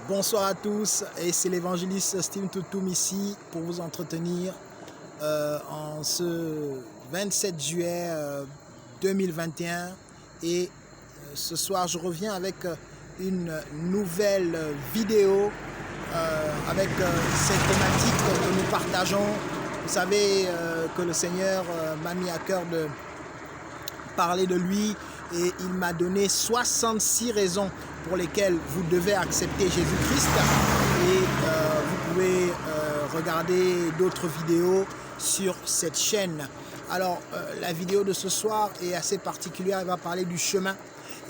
Bonsoir à tous, et c'est l'évangéliste Steve Toutoum ici pour vous entretenir en ce 27 juillet 2021. Et ce soir, je reviens avec une nouvelle vidéo avec cette thématique que nous partageons. Vous savez que le Seigneur m'a mis à cœur de parler de lui et il m'a donné 66 raisons pour lesquelles vous devez accepter Jésus-Christ. Et vous pouvez regarder d'autres vidéos sur cette chaîne. Alors, la vidéo de ce soir est assez particulière, elle va parler du chemin.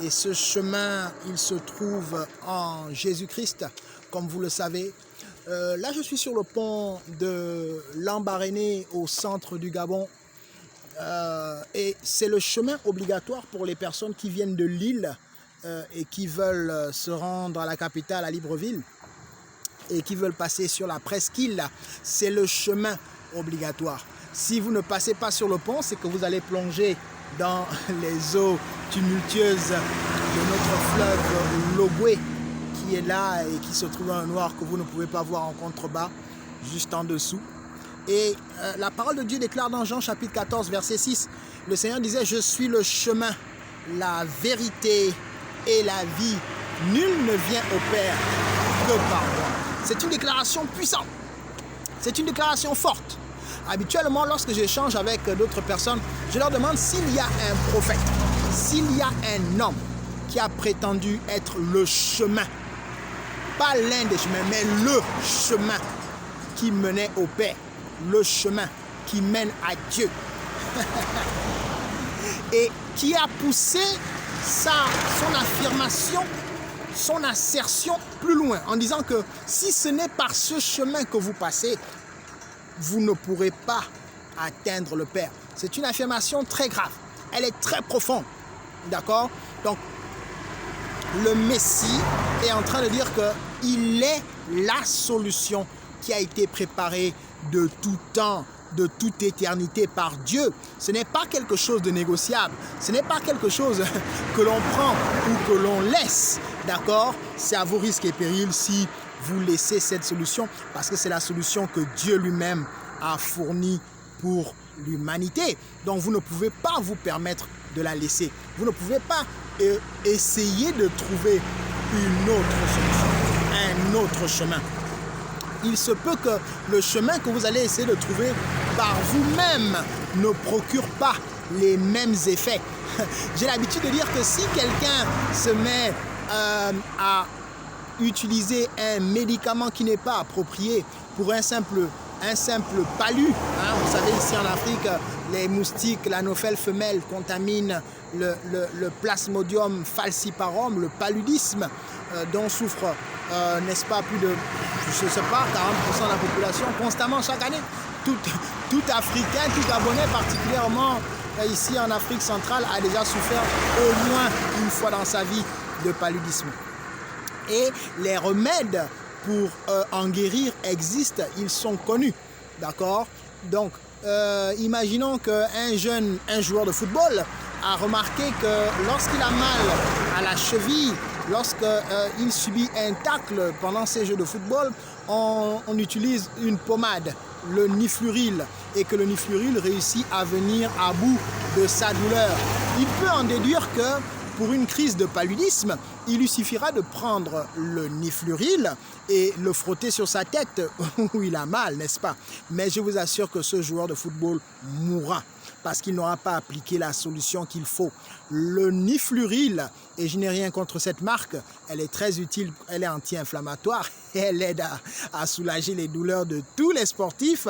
Et ce chemin, il se trouve en Jésus-Christ, comme vous le savez. Là, je suis sur le pont de Lambaréné au centre du Gabon. Et c'est le chemin obligatoire pour les personnes qui viennent de Lille et qui veulent se rendre à la capitale, à Libreville, et qui veulent passer sur la presqu'île. C'est le chemin obligatoire. Si vous ne passez pas sur le pont, c'est que vous allez plonger dans les eaux tumultueuses de notre fleuve Logoué, qui est là et qui se trouve dans le noir, que vous ne pouvez pas voir en contrebas, juste en dessous. Et la parole de Dieu déclare dans Jean chapitre 14, verset 6, le Seigneur disait « Je suis le chemin, la vérité et la vie. Nul ne vient au Père que par moi. » C'est une déclaration puissante. C'est une déclaration forte. Habituellement, lorsque j'échange avec d'autres personnes, je leur demande s'il y a un prophète, s'il y a un homme qui a prétendu être le chemin. Pas l'un des chemins, mais le chemin qui menait au Père. Le chemin qui mène à Dieu. Et qui a poussé son affirmation, son assertion plus loin, en disant que si ce n'est par ce chemin que vous passez, vous ne pourrez pas atteindre le Père. C'est une affirmation très grave. Elle est très profonde. D'accord? Donc, le Messie est en train de dire qu'il est la solution qui a été préparée de tout temps, de toute éternité par Dieu. Ce n'est pas quelque chose de négociable. Ce n'est pas quelque chose que l'on prend ou que l'on laisse. D'accord? C'est à vos risques et périls si vous laissez cette solution, parce que c'est la solution que Dieu lui-même a fournie pour l'humanité. Donc vous ne pouvez pas vous permettre de la laisser. Vous ne pouvez pas essayer de trouver une autre solution, un autre chemin. Il se peut que le chemin que vous allez essayer de trouver par vous-même ne procure pas les mêmes effets. J'ai l'habitude de dire que si quelqu'un se met à utiliser un médicament qui n'est pas approprié pour un simple palu, hein, vous savez, ici en Afrique, les moustiques, l'anophèle femelle contaminent le plasmodium falciparum, le paludisme, dont souffre, n'est-ce pas, plus de, je ne sais pas, 40% de la population constamment chaque année. Tout Africain, tout Gabonais particulièrement ici en Afrique centrale a déjà souffert au moins une fois dans sa vie de paludisme. Et les remèdes pour en guérir existent, ils sont connus. D'accord? Donc, imaginons qu'un joueur de football a remarqué que lorsqu'il a mal à la cheville, lorsqu'il subit un tacle pendant ses jeux de football, on utilise une pommade, le nifluril, et que le nifluril réussit à venir à bout de sa douleur. Il peut en déduire que pour une crise de paludisme, il lui suffira de prendre le nifluril et le frotter sur sa tête où il a mal, n'est-ce pas? Mais je vous assure que ce joueur de football mourra parce qu'il n'aura pas appliqué la solution qu'il faut. Le nifluril, et je n'ai rien contre cette marque, elle est très utile, elle est anti-inflammatoire, elle aide à soulager les douleurs de tous les sportifs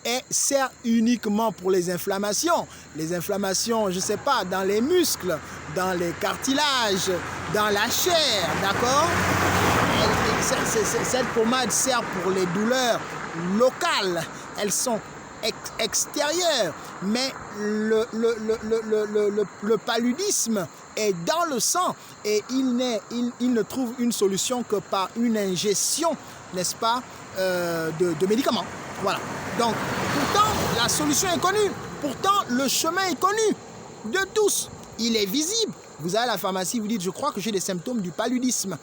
et sert uniquement pour les inflammations. Les inflammations, je ne sais pas, dans les muscles, dans les cartilages, dans la chair, d'accord? Cette pommade sert pour les douleurs locales, elles sont extérieures, mais le paludisme est dans le sang et il ne trouve une solution que par une ingestion, n'est-ce pas, de médicaments. Voilà. Donc, pourtant, la solution est connue. Pourtant, le chemin est connu de tous. Il est visible. Vous allez à la pharmacie, vous dites, je crois que j'ai des symptômes du paludisme.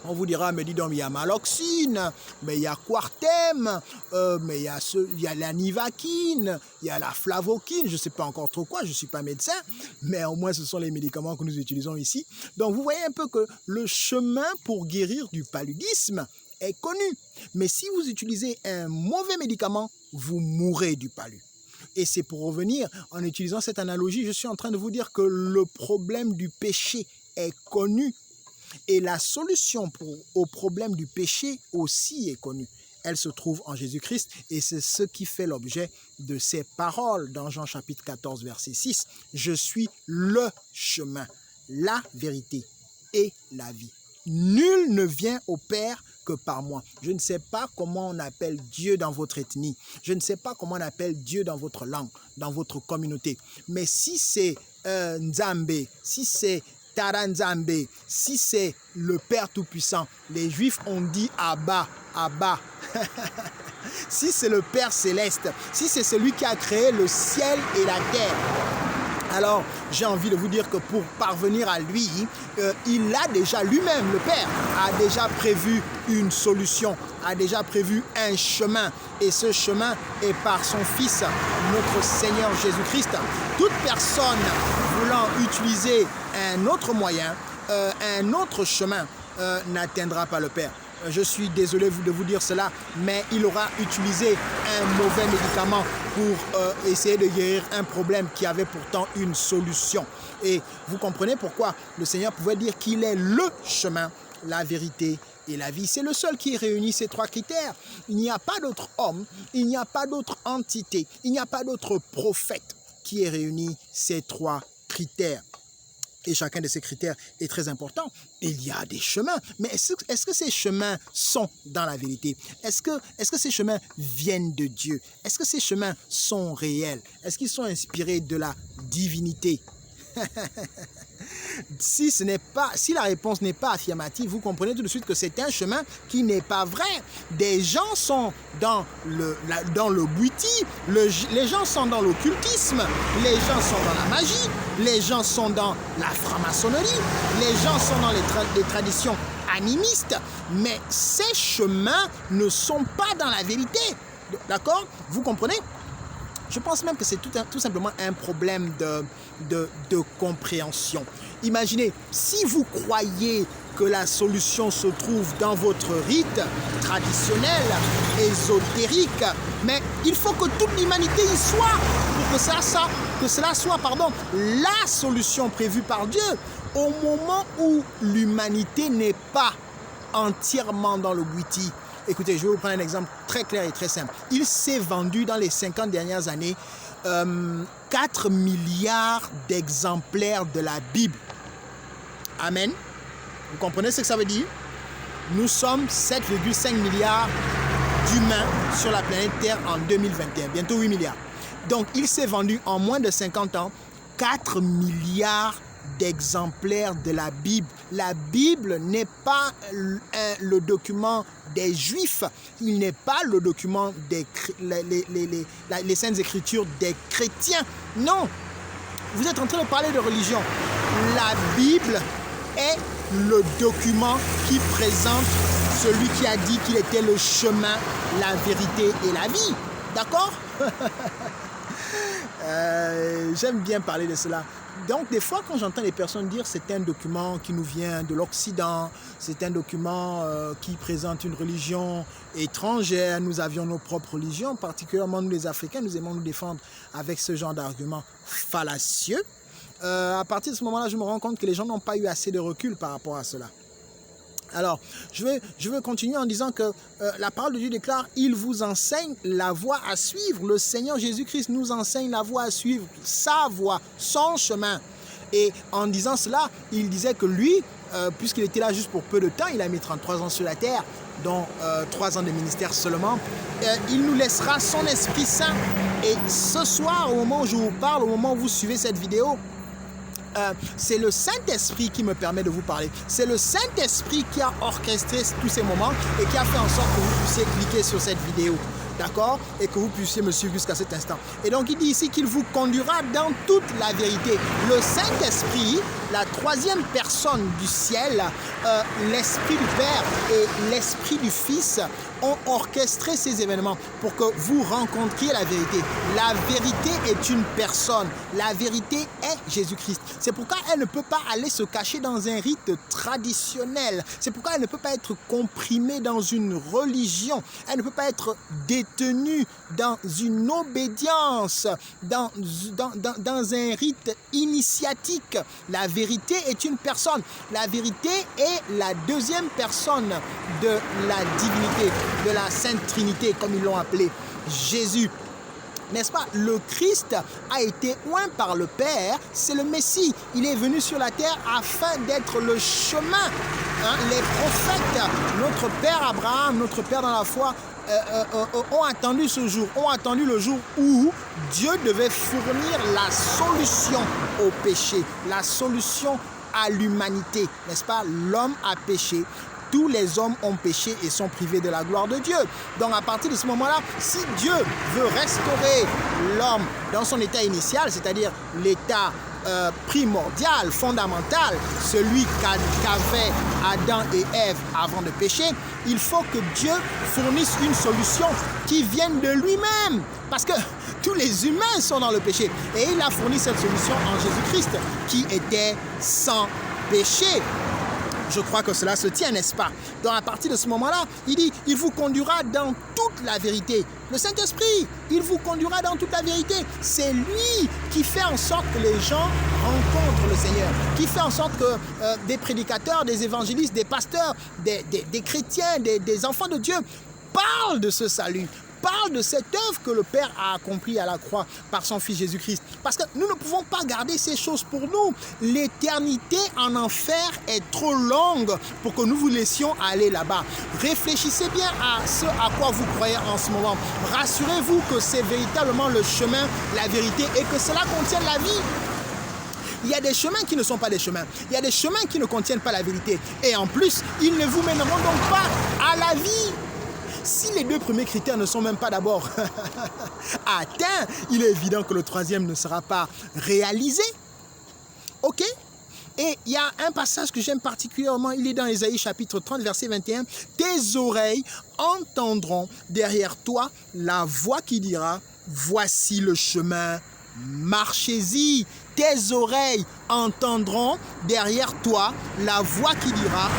On vous dira, mais dis donc, il y a Maloxine, mais il y a Quartem, mais il y a la Nivaquine, il y a la Flavoquine, je ne sais pas encore trop quoi, je ne suis pas médecin, mais au moins ce sont les médicaments que nous utilisons ici. Donc vous voyez un peu que le chemin pour guérir du paludisme est connu. Mais si vous utilisez un mauvais médicament, vous mourrez du palu. Et c'est pour revenir, en utilisant cette analogie, je suis en train de vous dire que le problème du péché est connu. Et la solution au problème du péché aussi est connue. Elle se trouve en Jésus-Christ et c'est ce qui fait l'objet de ces paroles dans Jean chapitre 14, verset 6. Je suis le chemin, la vérité et la vie. Nul ne vient au Père que par moi. Je ne sais pas comment on appelle Dieu dans votre ethnie. Je ne sais pas comment on appelle Dieu dans votre langue, dans votre communauté. Mais si c'est Nzambe, si c'est Taranzambe, si c'est le Père Tout-Puissant, les Juifs ont dit Abba, Abba. Si c'est le Père Céleste, si c'est celui qui a créé le ciel et la terre, alors j'ai envie de vous dire que pour parvenir à lui, il a déjà lui-même, le Père, a déjà prévu une solution, a déjà prévu un chemin. Et ce chemin est par son Fils, notre Seigneur Jésus-Christ. Toute personne voulant utiliser un autre moyen, un autre chemin, n'atteindra pas le Père. Je suis désolé de vous dire cela, mais il aura utilisé un mauvais médicament pour essayer de guérir un problème qui avait pourtant une solution. Et vous comprenez pourquoi le Seigneur pouvait dire qu'il est le chemin, la vérité et la vie. C'est le seul qui réunit ces trois critères. Il n'y a pas d'autre homme, il n'y a pas d'autre entité, il n'y a pas d'autre prophète qui ait réuni ces trois critères. Et chacun de ces critères est très important. Il y a des chemins. Mais est-ce que ces chemins sont dans la vérité? Est-ce que ces chemins viennent de Dieu? Est-ce que ces chemins sont réels? Est-ce qu'ils sont inspirés de la divinité? Si la réponse n'est pas affirmative, vous comprenez tout de suite que c'est un chemin qui n'est pas vrai. Des gens sont dans le bouiti, les gens sont dans l'occultisme, les gens sont dans la magie, les gens sont dans la franc-maçonnerie, les gens sont dans les traditions animistes, mais ces chemins ne sont pas dans la vérité. D'accord? Vous comprenez? Je pense même que c'est tout simplement un problème de compréhension. Imaginez, si vous croyez que la solution se trouve dans votre rite traditionnel, ésotérique, mais il faut que toute l'humanité y soit pour que cela soit la solution prévue par Dieu. Au moment où l'humanité n'est pas entièrement dans le bouiti. Écoutez, je vais vous prendre un exemple très clair et très simple. Il s'est vendu dans les 50 dernières années 4 milliards d'exemplaires de la Bible. Amen. Vous comprenez ce que ça veut dire? Nous sommes 7,5 milliards d'humains sur la planète Terre en 2021, bientôt 8 milliards. Donc, il s'est vendu en moins de 50 ans 4 milliards d'exemplaires de la Bible. La Bible n'est pas le document des Juifs, il n'est pas le document des les Saintes Écritures des chrétiens. Non, vous êtes en train de parler de religion. La Bible est le document qui présente celui qui a dit qu'il était le chemin, la vérité et la vie. D'accord? J'aime bien parler de cela. Donc, des fois, quand j'entends les personnes dire c'est un document qui nous vient de l'Occident, c'est un document qui présente une religion étrangère, nous avions nos propres religions, particulièrement nous les Africains, nous aimons nous défendre avec ce genre d'arguments fallacieux. À partir de ce moment-là, je me rends compte que les gens n'ont pas eu assez de recul par rapport à cela. Alors, je vais continuer en disant que la parole de Dieu déclare « Il vous enseigne la voie à suivre ». Le Seigneur Jésus-Christ nous enseigne la voie à suivre, sa voie, son chemin. Et en disant cela, il disait que lui, puisqu'il était là juste pour peu de temps, il a mis 33 ans sur la terre, dont 3 ans de ministère seulement, il nous laissera son Esprit Saint. Et ce soir, au moment où je vous parle, au moment où vous suivez cette vidéo, c'est le Saint-Esprit qui me permet de vous parler. C'est le Saint-Esprit qui a orchestré tous ces moments et qui a fait en sorte que vous puissiez cliquer sur cette vidéo. d'accord, et que vous puissiez me suivre jusqu'à cet instant. Et donc il dit ici qu'il vous conduira dans toute la vérité. Le Saint-Esprit, la troisième personne du ciel, l'Esprit du Père et l'Esprit du Fils ont orchestré ces événements pour que vous rencontriez la vérité. La vérité est une personne. La vérité est Jésus-Christ. C'est pourquoi elle ne peut pas aller se cacher dans un rite traditionnel. C'est pourquoi elle ne peut pas être comprimée dans une religion. Elle ne peut pas être détenue dans une obédience, dans un rite initiatique. La vérité est une personne. La vérité est la deuxième personne de la divinité, de la Sainte Trinité, comme ils l'ont appelé, Jésus. N'est-ce pas? Le Christ a été oint par le Père, c'est le Messie. Il est venu sur la terre afin d'être le chemin. Les prophètes, notre Père Abraham, notre Père dans la foi, ont attendu ce jour, ont attendu le jour où Dieu devait fournir la solution au péché, la solution à l'humanité. N'est-ce pas? L'homme a péché. Tous les hommes ont péché et sont privés de la gloire de Dieu. Donc à partir de ce moment-là, si Dieu veut restaurer l'homme dans son état initial, c'est-à-dire l'état primordial, fondamental, celui qu'avaient Adam et Ève avant de pécher, il faut que Dieu fournisse une solution qui vienne de lui-même. Parce que tous les humains sont dans le péché. Et il a fourni cette solution en Jésus-Christ qui était sans péché. Je crois que cela se tient, n'est-ce pas? Donc à partir de ce moment-là, il dit, il vous conduira dans toute la vérité. Le Saint-Esprit, il vous conduira dans toute la vérité. C'est lui qui fait en sorte que les gens rencontrent le Seigneur, qui fait en sorte que des prédicateurs, des évangélistes, des pasteurs, des chrétiens, des enfants de Dieu parlent de ce salut, parle de cette œuvre que le Père a accomplie à la croix par son Fils Jésus-Christ. Parce que nous ne pouvons pas garder ces choses pour nous. L'éternité en enfer est trop longue pour que nous vous laissions aller là-bas. Réfléchissez bien à ce à quoi vous croyez en ce moment. Rassurez-vous que c'est véritablement le chemin, la vérité et que cela contient la vie. Il y a des chemins qui ne sont pas des chemins. Il y a des chemins qui ne contiennent pas la vérité. Et en plus, ils ne vous mèneront donc pas à la vie. Si les deux premiers critères ne sont même pas d'abord atteints, il est évident que le troisième ne sera pas réalisé. Ok? Et il y a un passage que j'aime particulièrement, il est dans Ésaïe chapitre 30, verset 21. « Tes oreilles entendront derrière toi la voix qui dira, voici le chemin, marchez-y. » Tes oreilles entendront derrière toi la voix qui dira,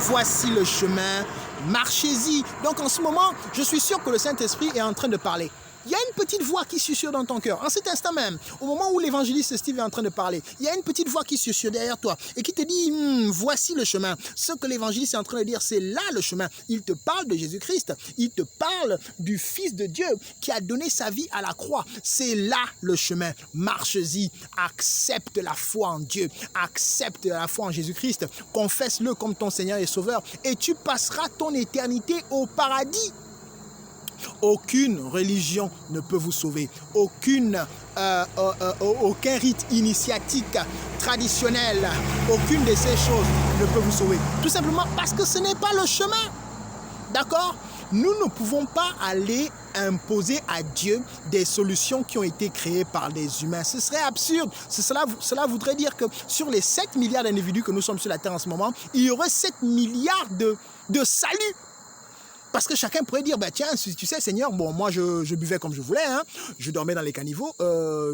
voici le chemin, marchez-y. Donc en ce moment, je suis sûr que le Saint-Esprit est en train de parler. Il y a une petite voix qui susurre dans ton cœur. En cet instant même, au moment où l'évangéliste Steve est en train de parler, il y a une petite voix qui susurre derrière toi et qui te dit, voici le chemin. Ce que l'évangéliste est en train de dire, c'est là le chemin. Il te parle de Jésus-Christ. Il te parle du Fils de Dieu qui a donné sa vie à la croix. C'est là le chemin. Marche-y. Accepte la foi en Dieu. Accepte la foi en Jésus-Christ. Confesse-le comme ton Seigneur et Sauveur et tu passeras ton éternité au paradis. Aucune religion ne peut vous sauver. Aucun rite initiatique traditionnel, aucune de ces choses ne peut vous sauver. Tout simplement parce que ce n'est pas le chemin. D'accord? Nous ne pouvons pas aller imposer à Dieu des solutions qui ont été créées par des humains. Ce serait absurde. Cela voudrait dire que sur les 7 milliards d'individus que nous sommes sur la Terre en ce moment, il y aurait 7 milliards de saluts. Parce que chacun pourrait dire, bah tiens, tu sais Seigneur, bon moi je buvais comme je voulais, hein, je dormais dans les caniveaux,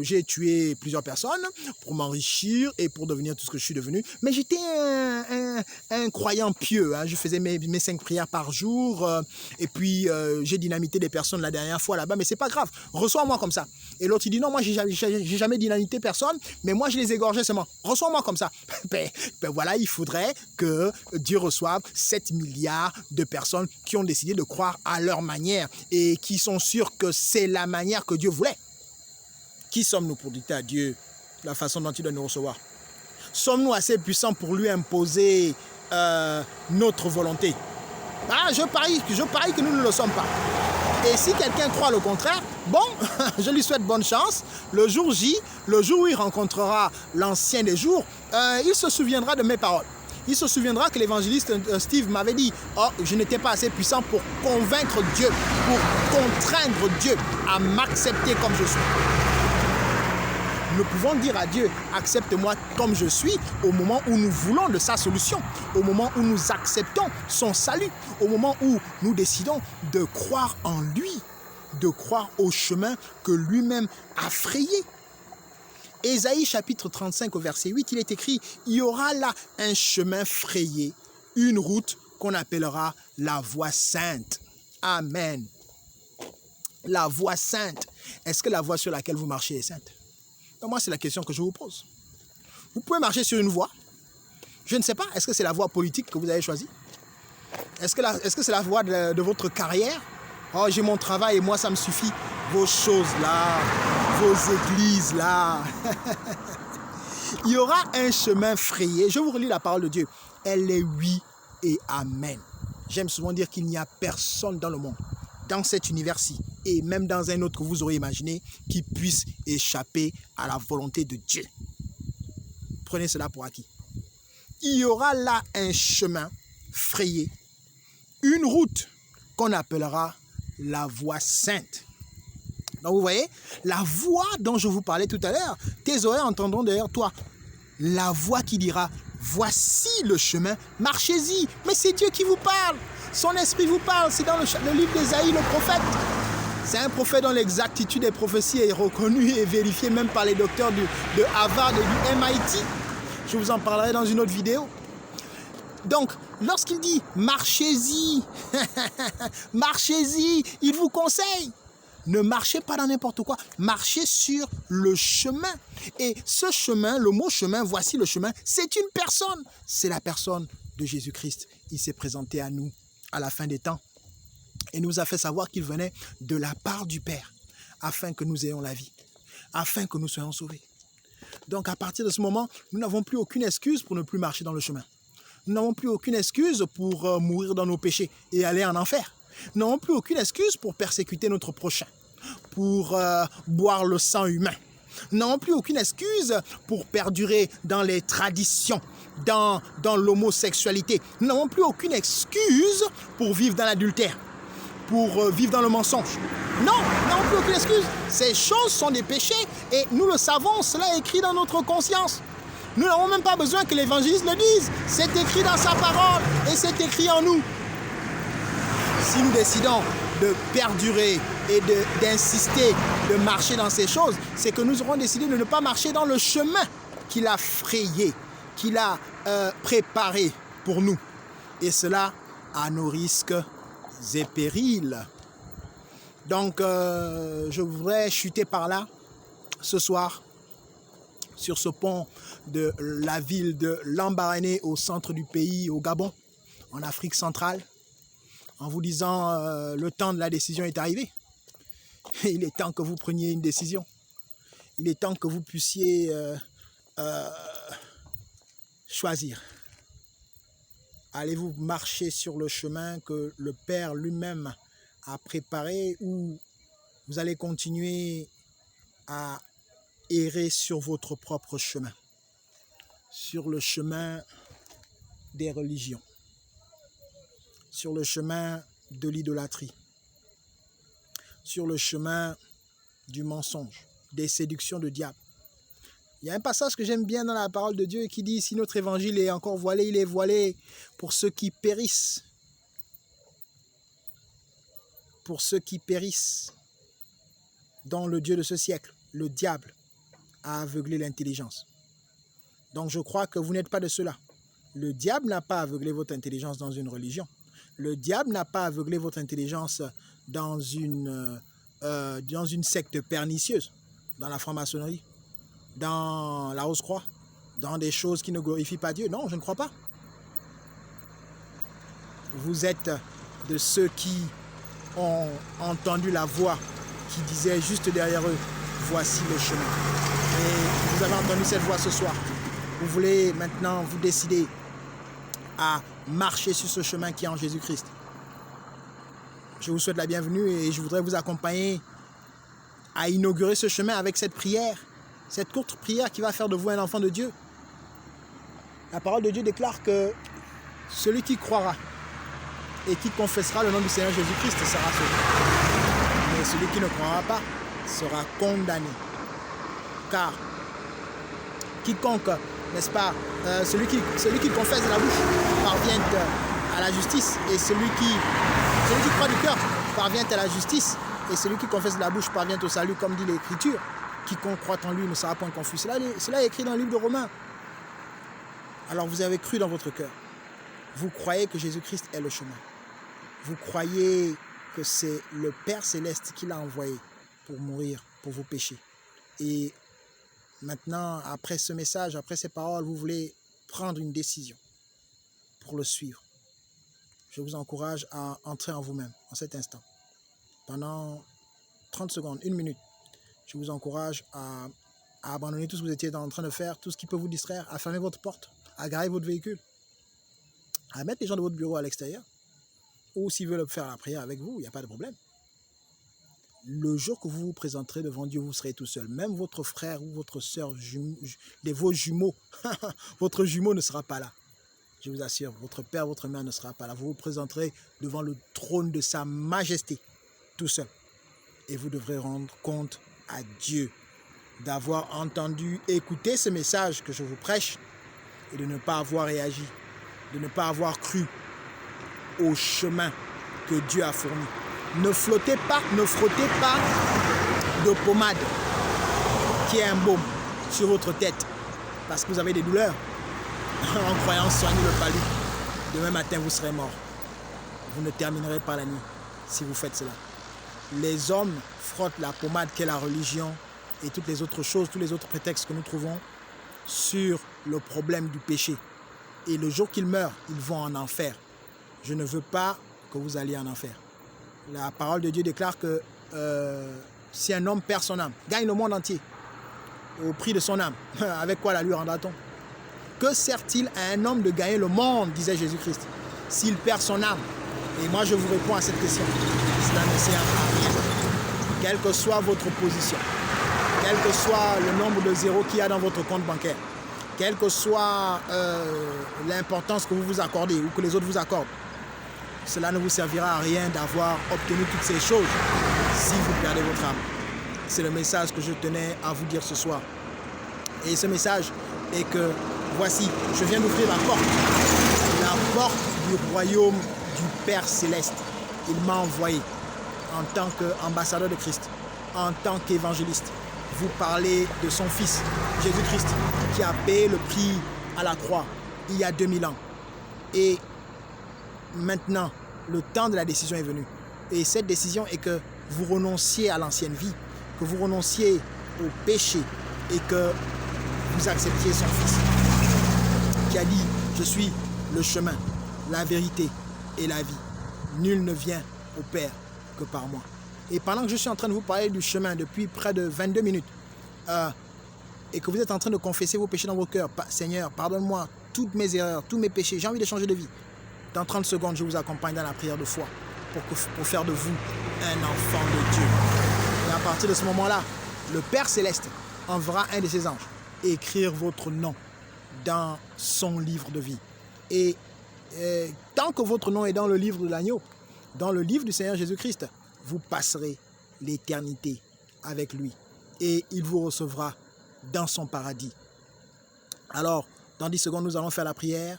j'ai tué plusieurs personnes pour m'enrichir et pour devenir tout ce que je suis devenu, mais j'étais un croyant pieux, hein, je faisais mes 5 prières par jour, et puis j'ai dynamité des personnes la dernière fois là-bas, mais c'est pas grave, reçois-moi comme ça. Et l'autre il dit, non moi j'ai jamais dynamité personne, mais moi je les égorgeais seulement, reçois-moi comme ça. Ben voilà, il faudrait que Dieu reçoive 7 milliards de personnes qui ont décidé de croire à leur manière et qui sont sûrs que c'est la manière que Dieu voulait. Qui sommes-nous pour dicter à Dieu la façon dont il doit nous recevoir? Sommes-nous assez puissants pour lui imposer notre volonté? Ah, je parie que nous ne le sommes pas. Et si quelqu'un croit le contraire, bon, je lui souhaite bonne chance. Le jour J, le jour où il rencontrera l'ancien des jours, il se souviendra de mes paroles. Il se souviendra que l'évangéliste Steve m'avait dit « Oh, je n'étais pas assez puissant pour convaincre Dieu, pour contraindre Dieu à m'accepter comme je suis. » Nous pouvons dire à Dieu « Accepte-moi comme je suis » au moment où nous voulons de sa solution, au moment où nous acceptons son salut, au moment où nous décidons de croire en lui, de croire au chemin que lui-même a frayé. Ésaïe chapitre 35 au verset 8, il est écrit « Il y aura là un chemin frayé, une route qu'on appellera la voie sainte. » Amen. La voie sainte. Est-ce que la voie sur laquelle vous marchez est sainte? Donc moi, c'est la question que je vous pose. Vous pouvez marcher sur une voie. Je ne sais pas, est-ce que c'est la voie politique que vous avez choisie? Est-ce que c'est la voie de votre carrière? Oh, j'ai mon travail et moi, ça me suffit. Vos choses là, vos églises là. Il y aura un chemin frayé. Je vous relis la parole de Dieu. Elle est oui et amen. J'aime souvent dire qu'il n'y a personne dans le monde, dans cet univers-ci, et même dans un autre que vous aurez imaginé, qui puisse échapper à la volonté de Dieu. Prenez cela pour acquis. Il y aura là un chemin frayé, une route qu'on appellera la voie sainte. Donc vous voyez, la voix dont je vous parlais tout à l'heure, tes oreilles entendront derrière toi la voix qui dira « Voici le chemin, marchez-y ». Mais c'est Dieu qui vous parle. Son esprit vous parle. C'est dans le livre d'Ésaïe, le prophète. C'est un prophète dont l'exactitude des prophéties est reconnue et vérifiée même par les docteurs de Harvard et du MIT. Je vous en parlerai dans une autre vidéo. Donc, lorsqu'il dit « Marchez-y », marchez-y, il vous conseille. Ne marchez pas dans n'importe quoi, marchez sur le chemin. Et ce chemin, le mot chemin, voici le chemin, c'est une personne. C'est la personne de Jésus-Christ. Il s'est présenté à nous à la fin des temps et nous a fait savoir qu'il venait de la part du Père afin que nous ayons la vie, afin que nous soyons sauvés. Donc à partir de ce moment, nous n'avons plus aucune excuse pour ne plus marcher dans le chemin. Nous n'avons plus aucune excuse pour mourir dans nos péchés et aller en enfer. Nous n'avons plus aucune excuse pour persécuter notre prochain, pour boire le sang humain. Nous n'avons plus aucune excuse pour perdurer dans les traditions, dans l'homosexualité. Nous n'avons plus aucune excuse pour vivre dans l'adultère, pour vivre dans le mensonge. Non, nous n'avons plus aucune excuse. Ces choses sont des péchés et nous le savons, cela est écrit dans notre conscience. Nous n'avons même pas besoin que l'évangéliste le dise. C'est écrit dans sa parole et c'est écrit en nous. Si nous décidons de perdurer et d'insister, de marcher dans ces choses, c'est que nous aurons décidé de ne pas marcher dans le chemin qu'il a frayé, qu'il a préparé pour nous. Et cela à nos risques et périls. Donc, je voudrais chuter par là, ce soir, sur ce pont de la ville de Lambaréné, au centre du pays, au Gabon, en Afrique centrale, en vous disant le temps de la décision est arrivé. Il est temps que vous preniez une décision. Il est temps que vous puissiez choisir. Allez-vous marcher sur le chemin que le Père lui-même a préparé ou vous allez continuer à errer sur votre propre chemin, sur le chemin des religions, sur le chemin de l'idolâtrie, sur le chemin du mensonge, des séductions de diable. Il y a un passage que j'aime bien dans la parole de Dieu qui dit « Si notre évangile est encore voilé, il est voilé pour ceux qui périssent. » Pour ceux qui périssent dans le Dieu de ce siècle, le diable a aveuglé l'intelligence. Donc je crois que vous n'êtes pas de ceux-là. Le diable n'a pas aveuglé votre intelligence dans une religion. Le diable n'a pas aveuglé votre intelligence dans une secte pernicieuse, dans la franc-maçonnerie, dans la Rose-Croix, dans des choses qui ne glorifient pas Dieu. Non, je ne crois pas. Vous êtes de ceux qui ont entendu la voix qui disait juste derrière eux, voici le chemin. Et vous avez entendu cette voix ce soir. Vous voulez maintenant vous décider à marcher sur ce chemin qui est en Jésus-Christ. Je vous souhaite la bienvenue et je voudrais vous accompagner à inaugurer ce chemin avec cette prière, cette courte prière qui va faire de vous un enfant de Dieu. La parole de Dieu déclare que celui qui croira et qui confessera le nom du Seigneur Jésus-Christ sera sauvé. Mais celui qui ne croira pas sera condamné. Car quiconque, n'est-ce pas, celui qui confesse de la bouche parvient à la justice, et celui qui croit du cœur parvient à la justice, et celui qui confesse de la bouche parvient au salut, comme dit l'Écriture. Quiconque croit en lui ne sera point confus. Cela est écrit dans le livre de Romains. Alors vous avez cru dans votre cœur. Vous croyez que Jésus-Christ est le chemin. Vous croyez que c'est le Père Céleste qui l'a envoyé pour mourir pour vos péchés. Et maintenant, après ce message, après ces paroles, vous voulez prendre une décision pour le suivre. Je vous encourage à entrer en vous-même en cet instant. Pendant 30 secondes, 1 minute, je vous encourage à abandonner tout ce que vous étiez en train de faire, tout ce qui peut vous distraire, à fermer votre porte, à garer votre véhicule, à mettre les gens de votre bureau à l'extérieur, ou s'ils veulent faire la prière avec vous, il n'y a pas de problème. Le jour que vous vous présenterez devant Dieu, vous serez tout seul. Même votre frère ou votre soeur, vos jumeaux, votre jumeau ne sera pas là. Je vous assure, votre père, votre mère ne sera pas là. Vous vous présenterez devant le trône de sa majesté, tout seul. Et vous devrez rendre compte à Dieu d'avoir entendu, écouté ce message que je vous prêche et de ne pas avoir réagi, de ne pas avoir cru au chemin que Dieu a fourni. Ne frottez pas de pommade qui est un baume sur votre tête parce que vous avez des douleurs en croyant soigner le palu. Demain matin, vous serez mort. Vous ne terminerez pas la nuit si vous faites cela. Les hommes frottent la pommade qu'est la religion et toutes les autres choses, tous les autres prétextes que nous trouvons sur le problème du péché. Et le jour qu'ils meurent, ils vont en enfer. Je ne veux pas que vous alliez en enfer. La parole de Dieu déclare que si un homme perd son âme, gagne le monde entier au prix de son âme, avec quoi la lui rendra-t-on? Que sert-il à un homme de gagner le monde, disait Jésus-Christ, s'il perd son âme? Et moi je vous réponds à cette question. Cela ne sert à rien. Quelle que soit votre position, quel que soit le nombre de zéros qu'il y a dans votre compte bancaire, quelle que soit l'importance que vous vous accordez ou que les autres vous accordent, cela ne vous servira à rien d'avoir obtenu toutes ces choses si vous perdez votre âme. C'est le message que je tenais à vous dire ce soir. Et ce message est que, voici, je viens d'ouvrir la porte du royaume du Père Céleste. Il m'a envoyé en tant qu'ambassadeur de Christ, en tant qu'évangéliste, vous parler de son Fils, Jésus-Christ, qui a payé le prix à la croix il y a 2000 ans. Et maintenant, le temps de la décision est venu. Et cette décision est que vous renonciez à l'ancienne vie, que vous renonciez au péché et que vous acceptiez son Fils, qui a dit, je suis le chemin, la vérité et la vie. Nul ne vient au Père que par moi. Et pendant que je suis en train de vous parler du chemin depuis près de 22 minutes, et que vous êtes en train de confesser vos péchés dans vos cœurs, Seigneur, pardonne-moi toutes mes erreurs, tous mes péchés, j'ai envie de changer de vie. Dans 30 secondes, je vous accompagne dans la prière de foi pour faire de vous un enfant de Dieu. Et à partir de ce moment-là, le Père Céleste enverra un de ses anges écrire votre nom dans son livre de vie. Et tant que votre nom est dans le livre de l'agneau, dans le livre du Seigneur Jésus-Christ, vous passerez l'éternité avec lui. Et il vous recevra dans son paradis. Alors, dans 10 secondes, nous allons faire la prière.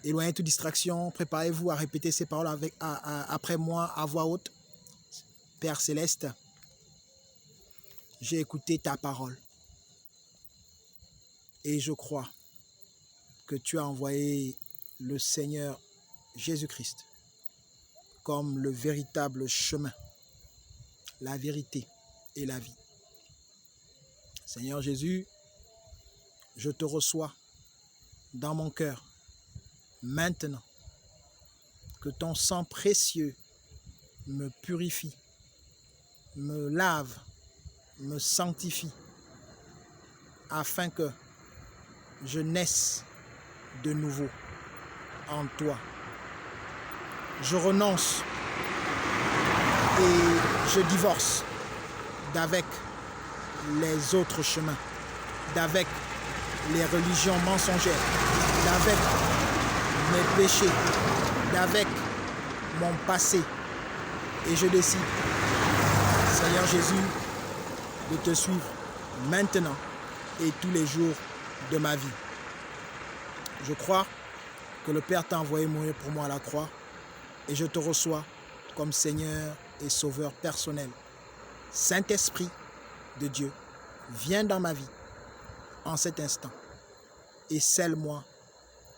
Éloignez toute distraction. Préparez-vous à répéter ces paroles après moi à voix haute. Père Céleste, j'ai écouté ta parole. Et je crois que tu as envoyé le Seigneur Jésus-Christ comme le véritable chemin, la vérité et la vie. Seigneur Jésus, je te reçois dans mon cœur maintenant. Que ton sang précieux me purifie, me lave, me sanctifie, afin que je naisse de nouveau en toi. Je renonce et je divorce d'avec les autres chemins, d'avec les religions mensongères, d'avec mes péchés, d'avec mon passé. Et je décide, Seigneur Jésus, de te suivre maintenant et tous les jours de ma vie. Je crois que le Père t'a envoyé mourir pour moi à la croix et je te reçois comme Seigneur et Sauveur personnel. Saint-Esprit de Dieu, viens dans ma vie en cet instant et scelle-moi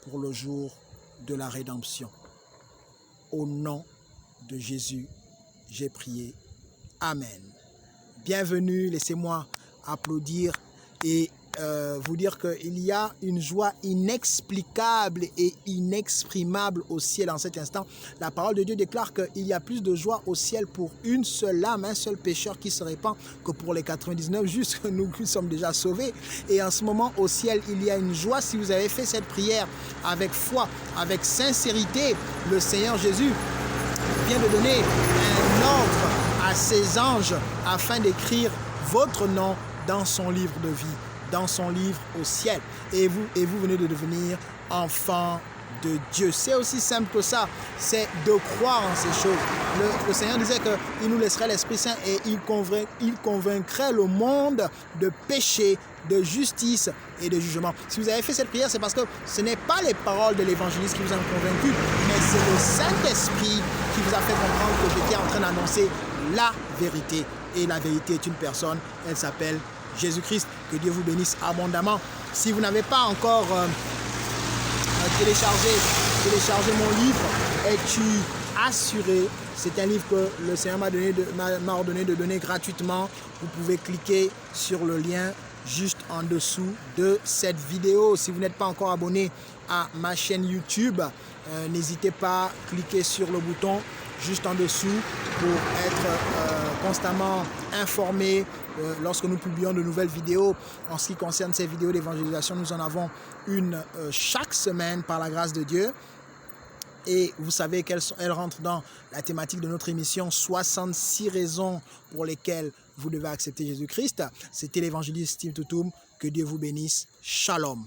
pour le jour de la rédemption. Au nom de Jésus, j'ai prié. Amen. Bienvenue, laissez-moi applaudir et vous dire qu'il y a une joie inexplicable et inexprimable au ciel en cet instant. La parole de Dieu déclare qu'il y a plus de joie au ciel pour une seule âme, un seul pécheur qui se répand que pour les 99 justes que nous qui sommes déjà sauvés. Et en ce moment au ciel, il y a une joie si vous avez fait cette prière avec foi, avec sincérité. Le Seigneur Jésus vient de donner un ordre à ses anges afin d'écrire votre nom dans son livre de vie, dans son livre au ciel. Et vous venez de devenir enfant de Dieu. C'est aussi simple que ça, c'est de croire en ces choses. Le Seigneur disait qu'il nous laisserait l'Esprit Saint et il convaincrait le monde de péché, de justice et de jugement. Si vous avez fait cette prière, c'est parce que ce n'est pas les paroles de l'évangéliste qui vous ont convaincu, mais c'est le Saint-Esprit qui vous a fait comprendre que j'étais en train d'annoncer la vérité. Et la vérité est une personne, elle s'appelle Jésus-Christ. Que Dieu vous bénisse abondamment. Si vous n'avez pas encore téléchargé mon livre, Es-tu assuré? C'est un livre que le Seigneur m'a ordonné de donner gratuitement. Vous pouvez cliquer sur le lien juste en dessous de cette vidéo. Si vous n'êtes pas encore abonné à ma chaîne YouTube, n'hésitez pas à cliquer sur le bouton juste en dessous pour être constamment informé lorsque nous publions de nouvelles vidéos. En ce qui concerne ces vidéos d'évangélisation, nous en avons une chaque semaine par la grâce de Dieu. Et vous savez qu'elle rentre dans la thématique de notre émission 66 raisons pour lesquelles vous devez accepter Jésus-Christ. C'était l'évangéliste Steve Toutoum. Que Dieu vous bénisse. Shalom.